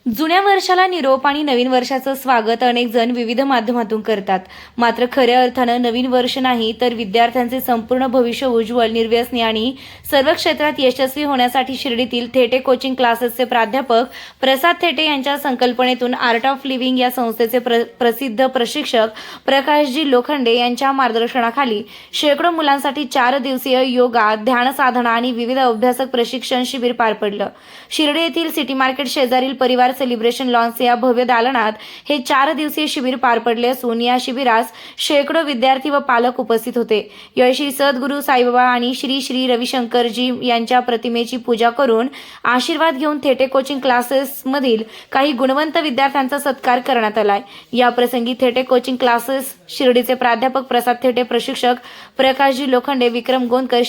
जुन्या वर्षाला निरोप आणि नवीन वर्षाचं स्वागत अनेक जण विविध माध्यमातून करतात. मात्र खऱ्या अर्थानं नवीन वर्ष नाही तर विद्यार्थ्यांचे संपूर्ण भविष्य उज्ज्वल, निर्व्यसनी आणि सर्व क्षेत्रात यशस्वी होण्यासाठी शिर्डीतील थेटे कोचिंग क्लासेसचे प्राध्यापक प्रसाद थेटे यांच्या संकल्पनेतून आर्ट ऑफ लिव्हिंग या संस्थेचे प्रसिद्ध प्रशिक्षक प्रकाशजी लोखंडे यांच्या मार्गदर्शनाखाली शेकडो मुलांसाठी 4 दिवसीय योगा, ध्यान साधना आणि विविध अभ्यासक प्रशिक्षण शिबिर पार पडलं. शिर्डी येथील सिटी मार्केट शेजारील परिवार सेलिब्रेशन लॉन्स या भव्य दालनात हे 4 दिवसीय शिबिर पार पडले असून या शिबिरास शेकडो विद्यार्थी व पालक उपस्थित होते. यावेळी सद्गुरू साईबाबा आणि श्री श्री रविशंकरजी यांच्या प्रतिमेची पूजा करून आशीर्वाद घेऊन थेटे कोचिंग क्लासेस मधील काही गुणवंत विद्यार्थ्यांचा सत्कार करण्यात आलाय. या प्रसंगी थेटे कोचिंग क्लासेस शिर्डीचे प्राध्यापक प्रसाद थेटे, प्रशिक्षक प्रकाशजी लोखंडे, विक्रम गोंदकर,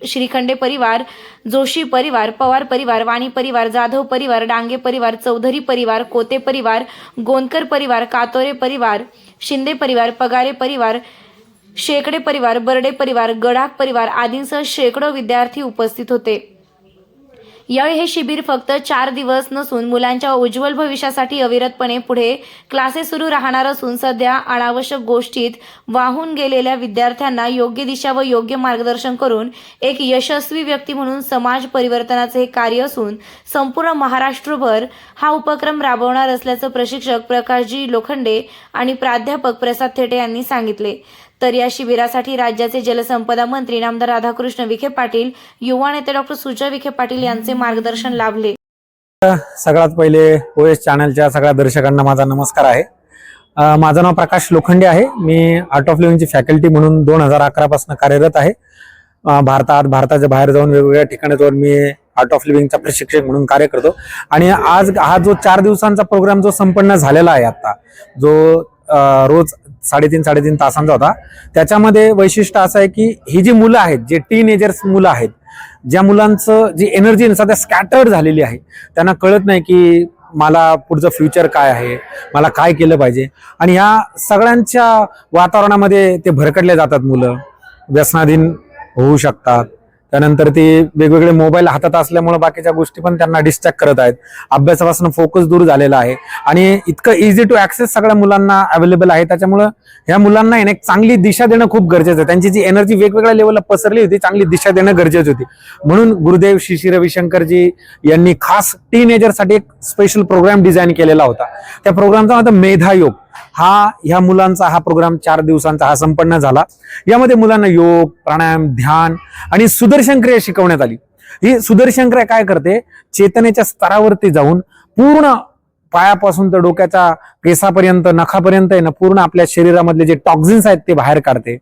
श्रीखंडे परिवार, जोशी परिवार, पवार परिवार, वाणी परिवार, जाधव परिवार, डांगे परिवार, चौधरी परिवार, कोते परिवार, गोंदकर परिवार, कातोरे परिवार, शिंदे परिवार, पगारे परिवार, शेकडे परिवार, बर्डे परिवार, गडाख परिवार आदींसह शेकडो विद्यार्थी उपस्थित होते. यावेळी हे शिबिर फक्त 4 दिवस नसून मुलांच्या उज्ज्वल भविष्यासाठी अविरतपणे पुढे क्लासेस सुरू राहणार असून सध्या अनावश्यक गोष्टीत वाहून गेलेल्या विद्यार्थ्यांना योग्य दिशा व योग्य मार्गदर्शन करून एक यशस्वी व्यक्ती म्हणून समाज परिवर्तनाचे हे कार्य असून संपूर्ण महाराष्ट्रभर हा उपक्रम राबवणार असल्याचं प्रशिक्षक प्रकाशजी लोखंडे आणि प्राध्यापक प्रसाद थेटे यांनी सांगितले. तर या शिबिरासाठी राज्याचे जलसंपदा मंत्री नामदार राधाकृष्ण विखे पाटील, युवा नेते डॉक्टर सुजय विखे पाटील यांचे मार्गदर्शन लाभले. सगळ्यात पहिले ओएस चॅनलच्या सगळ्या दर्शकांना माझा नमस्कार आहे. माझं नाव प्रकाश लोखंडे आहे. मी आर्ट ऑफ लिव्हिंगची फॅकल्टी म्हणून 2011 पासून कार्यरत आहे. भारताच्या बाहेर जाऊन वेगवेगळ्या ठिकाणी जाऊन मी आर्ट ऑफ लिव्हिंगचा प्रशिक्षक म्हणून कार्य करतो. आणि आज हा जो 4 दिवसांचा प्रोग्राम जो संपन्न झालेला आहे, आता जो रोज 3.5 तासांचा होता, त्याच्यामध्ये वैशिष्ट्य असं आहे की ही जी मुलं आहेत, जे टीनएजर्स मुलं आहेत, ज्या मुलांचं जी एनर्जी सध्या स्कॅटर्ड झालेली आहे, त्यांना कळत नाही की मला पुढचं फ्युचर काय आहे, मला काय केलं पाहिजे, आणि ह्या सगळ्यांच्या वातावरणामध्ये ते भरकटले जातात. मुलं व्यसनाधीन होऊ शकतात. त्यानंतर ते वेगवेगळे मोबाईल हातात असल्यामुळे बाकीच्या गोष्टी पण त्यांना डिस्ट्रॅक्ट करत आहेत. अभ्यासापासून फोकस दूर झालेला आहे आणि इतकं इझी टू ऍक्सेस सगळ्या मुलांना अवेलेबल आहे. त्याच्यामुळे ह्या मुलांना एक चांगली दिशा देणं खूप गरजेचं आहे. त्यांची जी एनर्जी वेगवेगळ्या लेवलला पसरली होती, चांगली दिशा देणं गरजेचं होती. म्हणून गुरुदेव श्री श्री रविशंकरजी यांनी खास टीनएजरसाठी एक स्पेशल प्रोग्राम डिझाईन केलेला होता. त्या प्रोग्रामचा नाव मेधा योग. ह्या मुलांचा हा प्रोग्राम 4 दिवसांचा हा संपन्न झाला. यामध्ये मुलांना योग, प्राणायाम, ध्यान आणि सुदर्शन क्रिया शिकवण्यात आली. ही सुदर्शन क्रिया काय करते? चेतनेच्या स्तरावरती जाऊन पूर्ण पायापासून तर डोक्याच्या केसापर्यंत, नखापर्यंत आहे ना, पूर्ण आपल्या शरीरामधले जे टॉक्झिन्स आहेत ते बाहेर काढते.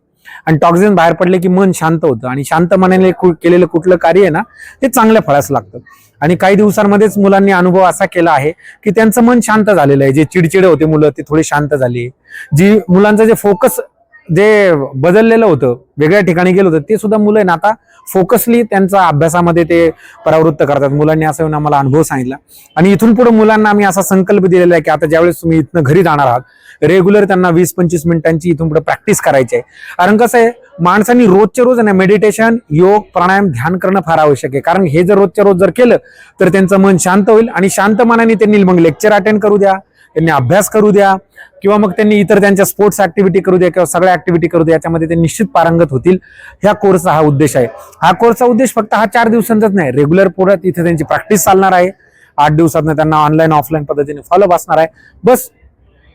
आणि टॉक्झिन बाहेर पडले की मन शांत होतं आणि शांत मनाने केलेलं कुठलं कार्य आहे ना, ते चांगल्या फळास लागतं. आणि काही दिवसांमध्येच मुलांनी अनुभव असा केला आहे की त्यांचं मन शांत झालेलं आहे. जे चिडचिडे होते मुलं, ते थोडी शांत झाली. जी मुलांचं जे फोकस जे बदललेलं होतं, वेगळ्या ठिकाणी गेलं होतं, ते सुद्धा मुलं आहे ना आता फोकसली त्यांचा अभ्यासामध्ये ते परावृत्त करतात. मुलांनी असं येऊन आम्हाला अनुभव सांगितला. आणि इथून पुढे मुलांना आम्ही असा संकल्प दिलेला आहे की आता ज्यावेळेस तुम्ही इथनं घरी जाणार आहात, रेग्युलर त्यांना 20-25 मिनिटांची इथून पुढे प्रॅक्टिस करायची आहे. कारण कसं आहे, माणसांनी रोजच्या रोज मेडिटेशन, योग, प्राणायाम, ध्यान करणं फार आवश्यक आहे. कारण हे जर रोजच्या रोज जर केलं तर त्यांचं मन शांत होईल आणि शांत मनाने त्यांनी मग लेक्चर अटेंड करू द्या, त्यांनी अभ्यास करू द्या, किंवा मग त्यांनी इतर त्यांच्या स्पोर्ट्स ऍक्टिव्हिटी करू द्या, किंवा सगळ्या ऍक्टिव्हिटी करू द्या, याच्यामध्ये ते निश्चित पारंगत होतील. ह्या कोर्सचा हा उद्देश आहे. हा कोर्सचा उद्देश फक्त हा 4 दिवसांचाच नाही, रेग्युलर पुढे इथे त्यांची प्रॅक्टिस चालणार आहे. 8 दिवसात त्यांना ऑनलाईन ऑफलाईन पद्धतीने फॉलोअप असणार आहे. बस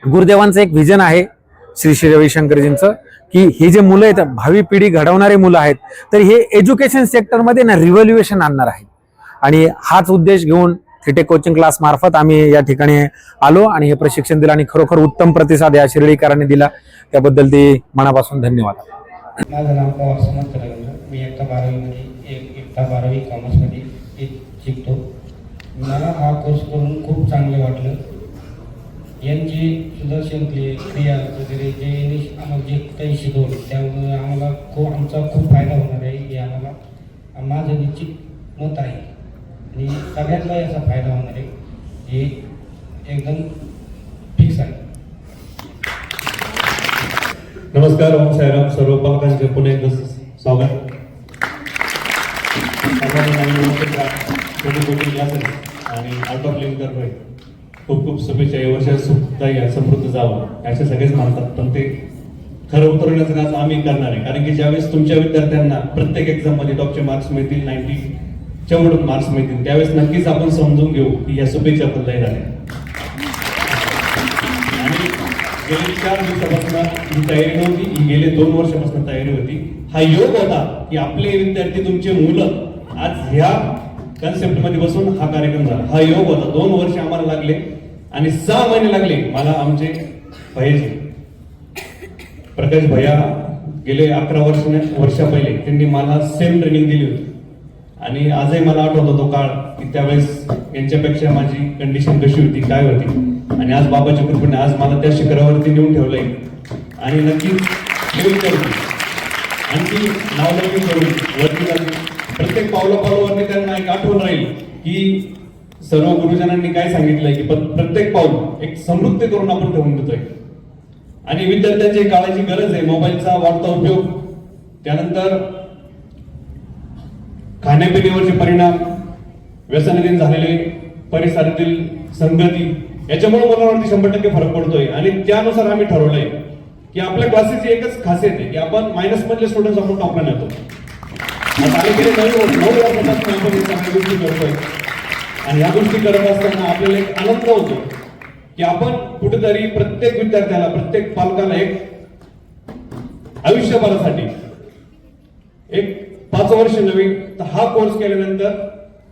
गुरुदेवांचं एक व्हिजन आहे श्री श्री रविशंकरजींचं, की हे जे मुलं आहेत, भावी पिढी घडवणारे मुलं आहेत, तर हे एज्युकेशन सेक्टरमध्ये ना रिव्हॉल्युशन आणणार आहे. आणि हाच उद्देश घेऊन थेटे कोचिंग क्लास मार्फत आम्ही या ठिकाणी आलो आणि हे प्रशिक्षण दिलं आणि खरोखर उत्तम प्रतिसाद या शिर्डीकरांनी दिला. त्याबद्दल ते मनापासून धन्यवाद. माझं नाव पवार समर्थ रवींद्र. मी इयत्ता 12वी कॉमर्समध्ये शिकतो. मला हा कोर्स करून खूप चांगलं वाटलं. यांची सुदर्शन क्रिया वगैरे जे आम्हाला जे काही शिकवलं, त्यामुळे आम्हाला आमचा खूप फायदा होणार आहे हे आम्हाला माझं निश्चित मत आहे. आणि सगळ्यांना याचा फायदा होणार आहे हे एकदम फिक्स आहे. नमस्कार, ओम साईराम. सर्व पालकांचे पुन्हा एकदा स्वागत. आणि आर्ट ऑफ लिव्हिंग करतोय. खूप खूप शुभेच्छा. या वर्षात सुखदायी समृद्ध जावं असे सगळेच मानतात, पण ते खरं उतरवण्याचं काम आम्ही करणार आहे. कारण की ज्यावेळेस तुमच्या विद्यार्थ्यांना प्रत्येक एक्झाम मध्ये टॉपचे मार्क्स मिळतील, 90च्या वर मार्क्स मिळतील, त्यावेळेस नक्कीच आपण समजून घेऊ की या शुभेच्छा बदलाय झाल्या. आणि गेली 4 दिवसापासून ही तयारी नव्हती, ही गेले 2 वर्षापासून तयारी होती. हा योग होता की आपले विद्यार्थी, तुमचे मुलं आज ह्या कन्सेप्ट मध्ये बसून हा कार्यक्रम झाला. हा योग होता. 2 वर्ष आम्हाला लागले आणि 6 महिने लागले मला. आमचे भैयाजी प्रकाश भैया गेले 11 वर्षा पहिले त्यांनी मला सेम ट्रेनिंग दिली होती. आणि आजही मला आठवतो तो काळ की त्यावेळेस यांच्यापेक्षा माझी कंडिशन कशी होती, काय होती. आणि आज बाबाच्या कृपेने आज मला त्या शिखरावरती नेऊन ठेवलंय. आणि नक्कीच घेऊन ठेवली आणखी नावलौकिक ठेवली वरती झाली. प्रत्येक पावलावरती त्यांना एक आठवण राहील की सर्व गुरुजनांनी काय सांगितलंय की प्रत्येक पाऊल एक समृद्धी करून आपण ठेवून देतोय. आणि विद्यार्थ्यांची काळाची गरज आहे. मोबाईलचा वाढता उपयोग, त्यानंतर खाण्यापिण्यावरचे परिणाम, व्यसनाधीन झालेले, परिसरातील संगती, याच्यामुळे मुलांवरती 100% फरक पडतोय. आणि त्यानुसार आम्ही ठरवलंय की आपल्या क्लासेसची एकच खासियत आहे की आपण मायनस मधले स्टुडंट आपण टॉपला नेतो. आता गेले 9 वर्षापासून आपण हे सगळ्या गोष्टी करतोय. आणि ह्या गोष्टी करत असताना आपल्याला एक आनंद होतो की आपण कुठेतरी प्रत्येक विद्यार्थ्याला, प्रत्येक पालकाला एक आयुष्यभरासाठी एक 5 वर्ष नवीन तर हा कोर्स केल्यानंतर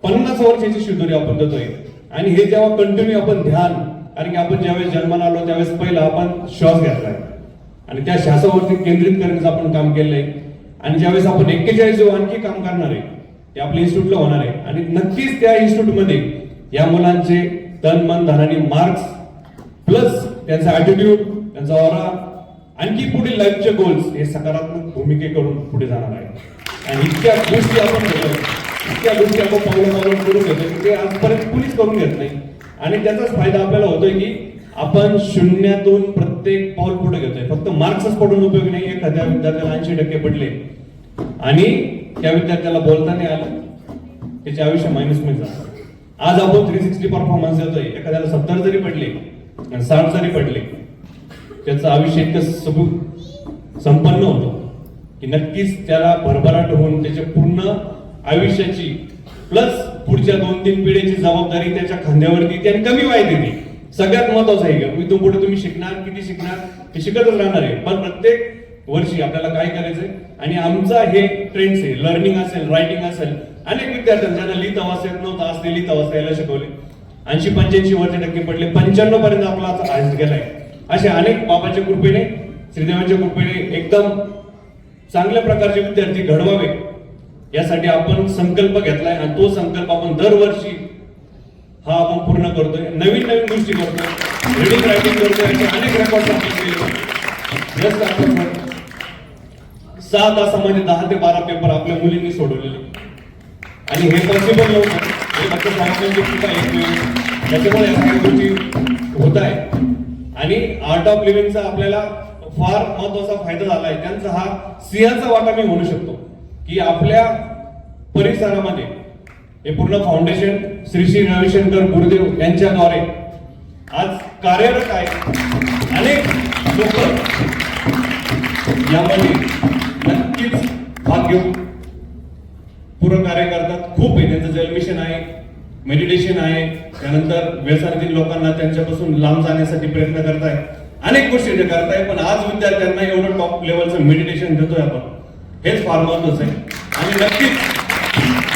50 वर्षाची शिदोरी आपण देतोय. आणि हे जेव्हा कंटिन्यू आपण ध्यान, कारण की आपण ज्यावेळेस जन्माला आलो त्यावेळेस पहिला आपण श्वास घेतलाय आणि त्या श्वासावरती केंद्रित करण्याचं आपण काम केलंय. आणि ज्यावेळेस आपण 41 आणखी काम करणार आहे ते आपल्या इन्स्टिट्यूटला होणार आहे. आणि नक्कीच त्या इन्स्टिट्यूटमध्ये या मुलांचे तन मन धनाने मार्क्स प्लस त्यांचा ऍटिट्यूड, त्यांचा ऑरा, आणखी पुढील लाईफचे गोल्स हे सकारात्मक भूमिकेकडून पुढे जाणार आहे. आणि इतक्या गोष्टी आपण घेतोय, इतक्या गोष्टी आपण पावलं करून घेतोय की ते आजपर्यंत कुणीच करून घेत नाही. आणि त्याचाच फायदा आपल्याला होतोय की आपण शून्यातून प्रत्येक पाऊल पुढे घेतोय. फक्त मार्क्सच पडून उपयोग नाही. एखाद्या विद्यार्थ्याला 80% पडले आणि त्या विद्यार्थ्याला बोलता नाही आलं, त्याचे आयुष्य मायनस मध्ये जातं. आज आपण 360 परफॉर्मन्स देतोय. एखाद्याला 70 जरी पडले आणि 60 जरी पडले, त्याचं आयुष्य इतकं संपन्न होतं की नक्कीच त्याला भरभराट होऊन त्याच्या पूर्ण आयुष्याची प्लस पुढच्या 2-3 पिढीची जबाबदारी त्याच्या खांद्यावरती त्याने कमी वयात येते. सगळ्यात महत्वाचं आहे की इथून पुढे तुम्ही शिकणार, किती शिकणार, हे शिकतच राहणार आहे. पण प्रत्येक वर्षी आपल्याला काय करायचंय. आणि आमचा हे ट्रेंड्स आहे, लर्निंग असेल, रायटिंग असेल. अनेक विद्यार्थ्यांना ज्यांना लिहिता वाचता येत नव्हतं आज ते लिहिता वाचता यायला शिकवले. 80-85% पडले, 95 पर्यंत आपला आता हायस्ट गेलाय. असे अनेक बाबाच्या कृपेने, श्रीदेवांच्या कृपेने एकदम चांगल्या प्रकारचे विद्यार्थी घडवावे यासाठी आपण संकल्प घेतलाय. आणि तो संकल्प आपण दरवर्षी हा आपण पूर्ण करतोय. नवीन नवीन गोष्टी करतोय, रीडिंग रायटिंग करतोय. असे अनेक रेकॉर्ड आपण केले. जस्ट आपण 6 तासामध्ये 10 ते 12 पेपर आपल्या मुलींनी सोडवलेले. आणि हे पॉसिबल नव्हतं. हे फक्त सामान्यांची कृपा आहे. त्याच्यामुळे या सगळ्या गोष्टी होत आहे. आणि आर्ट ऑफ लिव्हिंगचा आपल्याला फार महत्वाचा फायदा झाला आहे. त्यांचा हा सिंहाचा वाटा मी म्हणू शकतो की आपल्या परिसरामध्ये हे पूर्ण फाउंडेशन श्री श्री रविशंकर गुरुदेव यांच्याद्वारे आज कार्यरत आहे. अनेक लोक यामध्ये नक्कीच भाग घेऊन पूर्ण कार्य करतात. खूप आहे त्यांचं जल मिशन आहे, मेडिटेशन आहे, त्यानंतर व्यसनाधीन लोकांना त्यांच्यापासून लांब जाण्यासाठी प्रयत्न करताय. अनेक गोष्टी ते करताय. पण आज विद्यार्थ्यांना एवढं टॉप लेवलचं मेडिटेशन देतोय आपण, हेच फार महत्वाचं आहे. आणि नक्कीच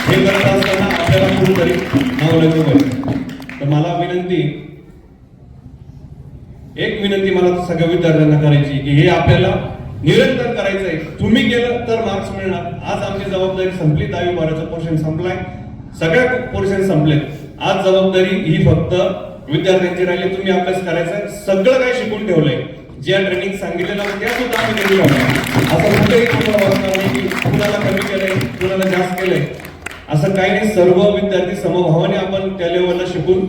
हे करत असताना आपल्याला कुठेतरी नावलौकिक आहे. तर मला एक विनंती मला सगळ्या विद्यार्थ्यांना करायची की हे आपल्याला निरंतर करायचंय. तुम्ही केलं तर मार्क्स मिळणार. आज आमची जबाबदारी संपली. 10वी-12चा पोर्शन संपलाय, सगळ्या पोर्शन संपलेत. आज जबाबदारी ही फक्त विद्यार्थ्यांची राहिली. तुम्ही अभ्यास करायचा, सगळं काही शिकून ठेवलंय. ज्या ट्रेनिंग सांगितलेलं त्या सुद्धा आम्ही कमी लावलं. असं कुठेही तुम्हाला वाटणार नाही की कुणाला कमी केलंय, कुणाला जास्त केलंय, असं काही नाही. सर्व विद्यार्थी समभावाने आपण त्या लेवलला शिकून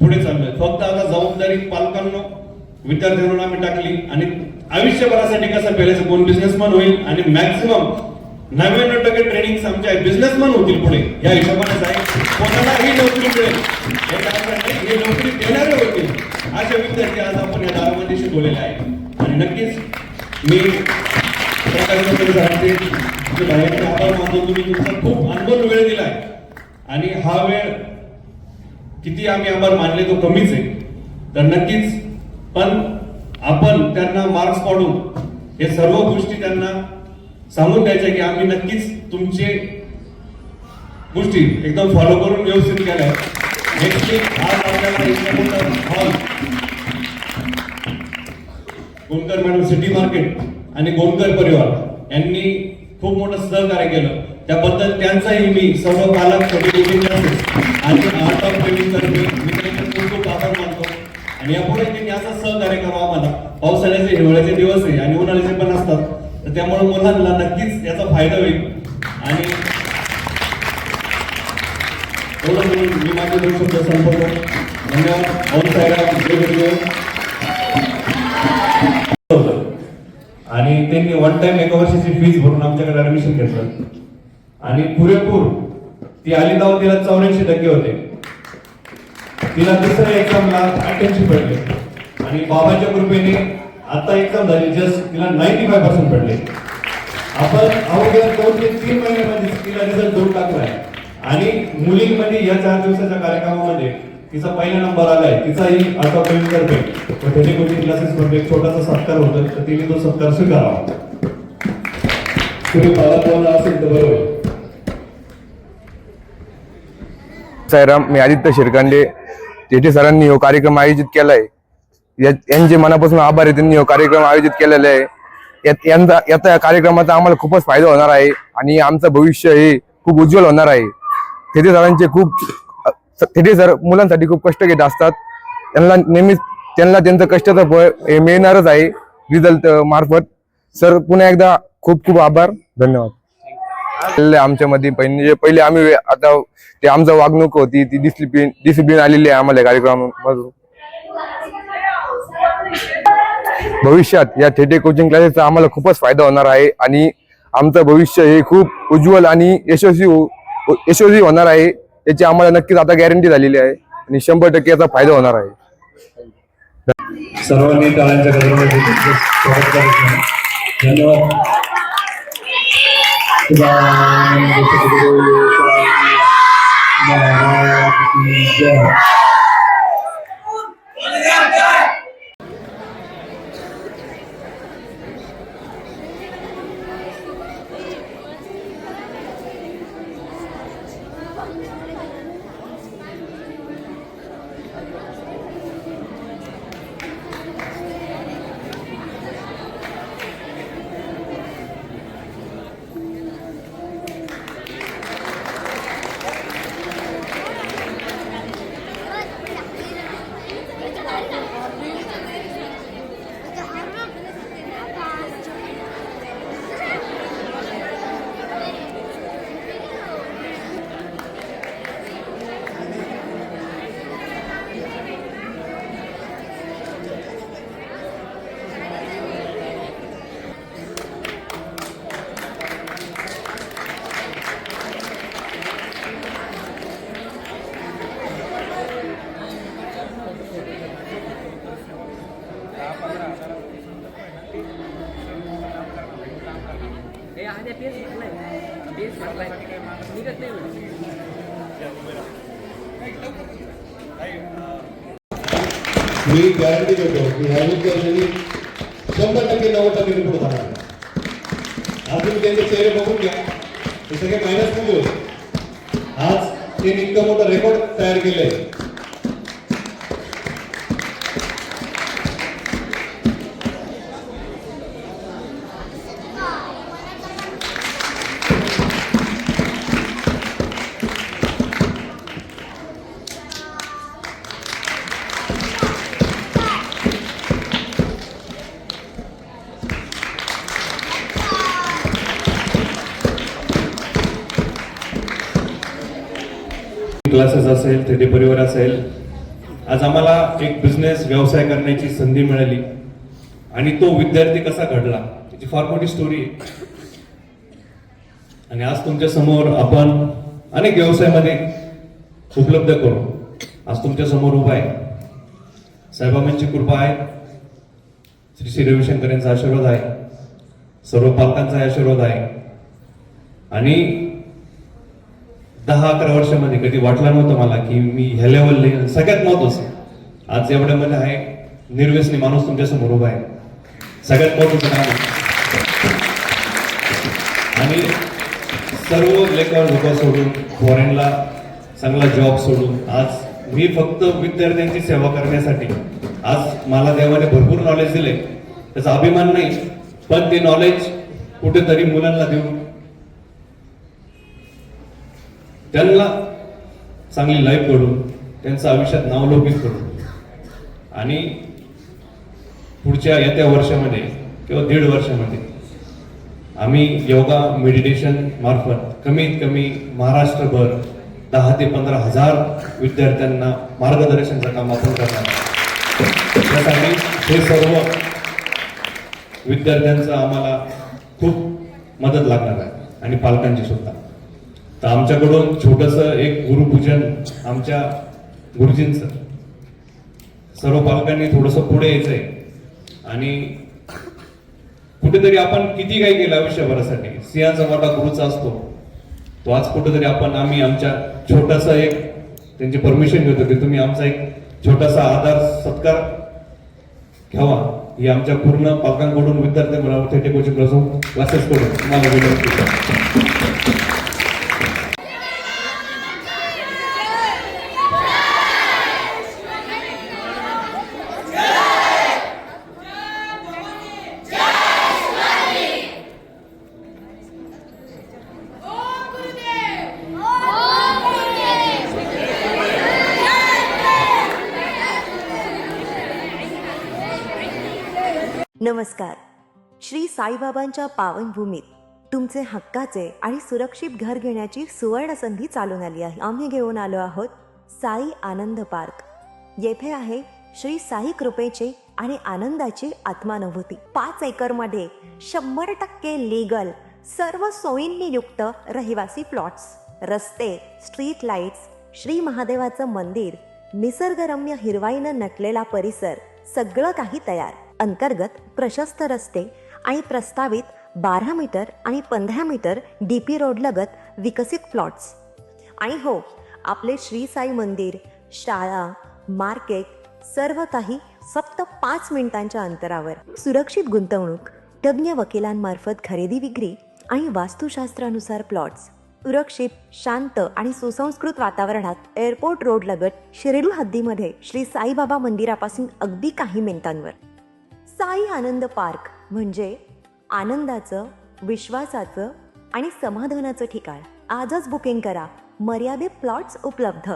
पुढे चाललोय. फक्त आता जबाबदारी पालकांना, विद्यार्थ्यांवर आम्ही टाकली. आणि आयुष्यभरासाठी कसं पेलायचं, कोण बिझनेसमॅन होईल आणि मॅक्सिमम 99% ट्रेनिंग आमच्या बिझनेसमॅन होतील पुढे, या हिशोबानेच आहे. कोणालाही नोकरी मिळेल हे नोकरी देणारे होतील. विद्यार्थी आज आपण या दारामध्ये शिकवलेले आहे. आणि नक्कीच मी सरांचे आभार मानतो. तुम्ही तुमचा खूप अनमोल वेळ दिलाय आणि हा वेळ किती आम्ही आभार मानले तो कमीच आहे. तर नक्कीच पण आपण त्यांना मार्क्स पाडून हे सर्व गोष्टी त्यांना सांगून द्यायच्या की आम्ही नक्कीच तुमचे गोष्टी एकदम फॉलो करून व्यवस्थित केल्या. नेक्स्ट आज आपल्याला इतका मोठा हॉल गोंडकर मॅडम, सिटी मार्केट आणि गोंडकर परिवार यांनी खूप मोठं सहकार्य केलं. त्याबद्दल त्यांचाही मी सर्व पालक आणि आर्ट ऑफ लिव्हिंग तर्फे मी त्यांचे खूप खूप आभार मानतो. आणि यापुढे त्यांनी असं सहकार्य करावं आम्हाला. पावसाळ्याचे हिवाळ्याचे दिवस आहे आणि उन्हाळ्याचे पण असतात, तर त्यामुळे मुलांना नक्कीच याचा फायदा होईल. आणि एवढं म्हणून मी माझे दोन शब्द संपवतो. धन्यवाद. ओम साईराम, जय गुरुदेव. आणि त्यांनी वन टाइम 1 वर्षाची फीज भरून आमच्याकडे ऍडमिशन घेतलं आणि पुरेपूर ती आली तेव्हा तिला 84% होते. तिला दुसऱ्या एक्झामला 88 पडले आणि बाबाच्या कृपेने आता एक्झाम झाली जस्ट तिला 95% पडले. आपण अवघ्या 2 ते 3 महिन्यामध्ये तिला रिझल्ट देऊन टाकलाय. आणि मुलींमध्ये या 4 दिवसाच्या कार्यक्रमामध्ये तिचा पहिला नंबर आलाय. तिचाही आर्ट ऑफ लिव्हिंग तर्फे कोठेही कोचिंग क्लासेस मध्ये एक छोटासा सत्कार होतो, तर तिने तो सत्कार स्वीकारावा. तुम्ही पालक असेल तर बरोबर. साईराम, मी आदित्य शिरकांडे. तेथे सरांनी हा कार्यक्रम आयोजित केलाय. यांचे मनापासून आभार आहे. त्यांनी हा कार्यक्रम आयोजित केलेला आहे. या कार्यक्रमाचा आम्हाला खूपच फायदा होणार आहे आणि आमचं भविष्य हे खूप उज्ज्वल होणार आहे. तेथे सरांचे तेथे सर मुलांसाठी खूप कष्ट घेत असतात. त्यांना नेहमीच त्यांचं कष्टाचं फळ हे मिळणारच आहे रिझल्ट मार्फत. सर पुन्हा एकदा खूप खूप आभार. धन्यवाद. आमच्यामध्ये पहिले आम्ही आता ते आमचं वागणूक होती ती डिसिप्लिन आलेली आहे आम्हाला कार्यक्रमामधून. भविष्यात या थेटे कोचिंग क्लासेसचा आम्हाला खूपच फायदा होणार आहे आणि आमचं भविष्य हे खूप उज्ज्वल आणि यशस्वी होणार आहे. याची आम्हाला नक्कीच आता गॅरंटी झालेली आहे आणि 100% याचा फायदा होणार आहे. सर्वांनी टाळ्यांच्या गजरामध्ये स्वागत करायचं. धन्यवाद. मी गॅरंटी देतो की ह्या विद्यार्थ्यांनी 100% 90% पुढे जाणार. आज तुम्ही त्यांचे चेहरे बघून घ्या, ते सगळे मायनस मध्ये होते. आज ते इतकं मोठं रेकॉर्ड तयार केलंय. क्लासेस असेल, तेथे परिवार असेल, आज आम्हाला एक बिझनेस व्यवसाय करण्याची संधी मिळाली आणि तो विद्यार्थी कसा घडला त्याची फार मोठी स्टोरी आहे. आणि आज तुमच्या समोर आपण अनेक व्यवसायामध्ये उपलब्ध करू आज तुमच्या समोर उभा आहे. साईबाबांची कृपा आहे, श्री श्री रविशंकर यांचा आशीर्वाद आहे, सर्व पालकांचा आशीर्वाद आहे. आणि 10-11 वर्षामध्ये कधी वाटलं नव्हतं मला की मी ह्या लेवलला, सगळ्यात महत्वाचं आज एवढ्यामध्ये आहे, निर्व्यसनी माणूस तुमच्या समोर उभा आहे, सगळ्यात महत्वाचं काम आहे. आणि सर्व लेकर धोका सोडून, फॉरेनला चांगला जॉब सोडून आज मी फक्त विद्यार्थ्यांची सेवा करण्यासाठी, आज मला देवाने भरपूर नॉलेज दिले, त्याचा अभिमान नाही, पण ते नॉलेज कुठेतरी मुलांना देऊन त्यांना चांगली लाईफ घडून, त्यांचं आयुष्यात नावलौकिक करून, आणि पुढच्या येत्या वर्षामध्ये किंवा 1.5 वर्षामध्ये आम्ही योगा मेडिटेशन मार्फत कमीत कमी महाराष्ट्रभर 10 ते 15 हजार विद्यार्थ्यांना मार्गदर्शनाचं काम आपण करणार. त्यासाठी हे सर्व विद्यार्थ्यांचं आम्हाला खूप मदत लागणार आहे आणि पालकांची सुद्धा. तर आमच्याकडून छोटंसं एक गुरुपूजन आमच्या गुरुजींचं, सर्व पालकांनी थोडंसं पुढे यायचंय. आणि कुठेतरी आपण किती काही केलं आयुष्यभरासाठी, सिंहाचा मोठा गुरुचा असतो तो, आज कुठेतरी आम्ही आमच्या छोटासा एक त्यांची परमिशन घेतो की तुम्ही आमचा एक छोटासा आधार सत्कार घ्यावा, ही आमच्या पूर्ण पालकांकडून, विद्यार्थ्यांकडून, थेटे कोचिंग क्लासेस कडून तुम्हाला विनंती. नमस्कार. श्री साईबाबांच्या पावनभूमीत तुमचे हक्काचे आणि सुरक्षित घर घेण्याची सुवर्ण संधी चालून आली आहे. आम्ही घेऊन आलो आहोत साई आनंद पार्क. येथे आहे श्री साई कृपेचे आणि आनंदाची आत्मानुभूती. 5 एकरमध्ये 100% लीगल, सर्व सोयींनी युक्त रहिवासी प्लॉट्स, रस्ते, स्ट्रीट लाईट्स, श्री महादेवाचं मंदिर, निसर्गरम्य हिरवाईनं नटलेला परिसर, सगळं काही तयार. अंतर्गत प्रशस्त रस्ते आणि प्रस्तावित 12 मीटर आणि 15 मीटर DP रोड लगत विकसित प्लॉट्स. आणि हो, आपले श्री साई मंदिर, शाळा, मार्केट, सर्व काही फक्त 5 मिनिटांच्या अंतरावर. सुरक्षित गुंतवणूक, तज्ज्ञ वकिलांमार्फत खरेदी विक्री आणि वास्तुशास्त्रानुसार प्लॉट्स. सुरक्षित, शांत आणि सुसंस्कृत वातावरणात एअरपोर्ट रोड लगत शिर्डी हद्दीमध्ये श्री साईबाबा मंदिरापासून अगदी काही मिनिटांवर. साई आनंद पार्क म्हणजे आनंदाचं, विश्वासाचं आणि समाधानाचं ठिकाण. आजच बुकिंग करा. मर्यादित प्लॉट्स उपलब्ध.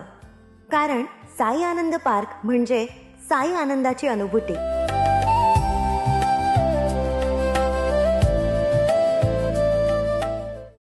कारण साई आनंद पार्क म्हणजे साई आनंदाची अनुभूती.